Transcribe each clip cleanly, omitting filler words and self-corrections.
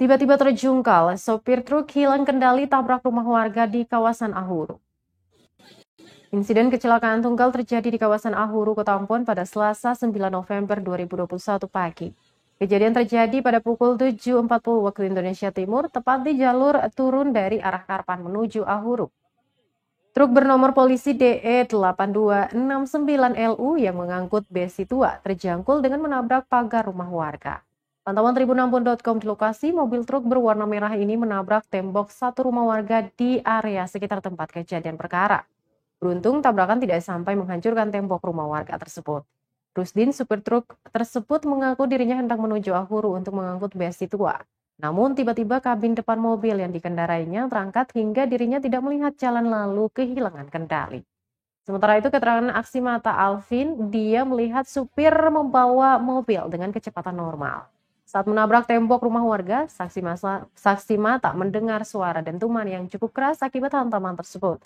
Tiba-tiba terjungkal, sopir truk hilang kendali tabrak rumah warga di kawasan Ahuru. Insiden kecelakaan tunggal terjadi di kawasan Ahuru, Kota Ambon pada Selasa 9 November 2021 pagi. Kejadian terjadi pada pukul 7.40 waktu Indonesia Timur, tepat di jalur turun dari arah Karpan menuju Ahuru. Truk bernomor polisi DE8269LU yang mengangkut besi tua terjangkul dengan menabrak pagar rumah warga. Pantauan tribunambon.com di lokasi, mobil truk berwarna merah ini menabrak tembok satu rumah warga di area sekitar tempat kejadian perkara. Beruntung tabrakan tidak sampai menghancurkan tembok rumah warga tersebut. Rusdin, supir truk tersebut, mengaku dirinya hendak menuju Ahuru untuk mengangkut besi tua. Namun tiba-tiba kabin depan mobil yang dikendarainya terangkat hingga dirinya tidak melihat jalan lalu kehilangan kendali. Sementara itu, keterangan aksi mata Alvin, dia melihat supir membawa mobil dengan kecepatan normal. Saat menabrak tembok rumah warga, saksi mata mendengar suara dentuman yang cukup keras akibat hantaman tersebut.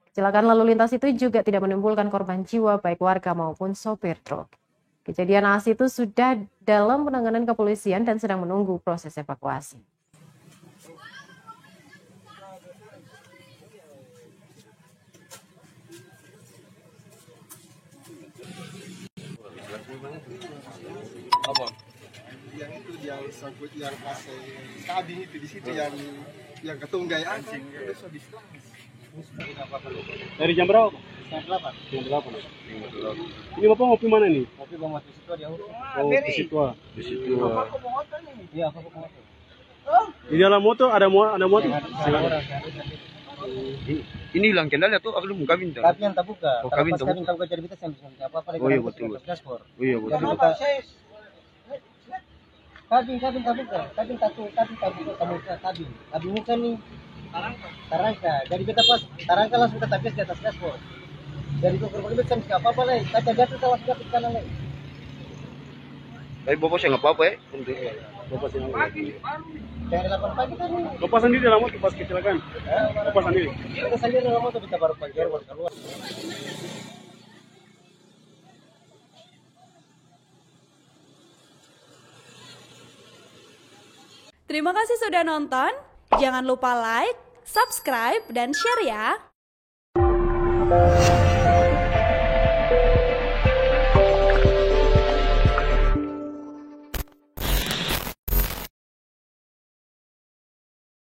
Kecelakaan lalu lintas itu juga tidak menimbulkan korban jiwa baik warga maupun sopir truk. Kejadian naas itu sudah dalam penanganan kepolisian dan sedang menunggu proses evakuasi. Apa? Yang itu yang sangkut yang pasang kabin itu di situ yang ketunggai anjing. Dari jam berapa? Jam 8. Jam 8. Ini Bapak ngopi mana nih? Tapi mau masuk situ dia. Oh, di situ. Di situ. Iya, aku mau. Di dalam motor ada motor. Ini hilang kendali atau aku belum kabin tuh? Kabin tak buka. Oh, kabin tak buka jadi kita sambil apa lagi. Oh iya betul. Dashboard. Oh iya betul. Kabin tak buka. Kabin tak buka kabin. Kabin bukan nih. Tarangka. Jadi kita pas tarangka langsung kita tapis di atas dashboard. Jadi itu berbagai macam apa lagi. Kaca jatuh kita langsung jatuh kanan lagi. Tapi bapak saya nggak apa-apa ya. Bapak sendiri. Dari 8 pagi tadi. Bapak sendiri dalam motor pas kecelakaan. Bapak sendiri. Kita sendiri dalam motor kita baru pagar baru keluar. Terima kasih sudah nonton. Jangan lupa like, subscribe, dan share ya.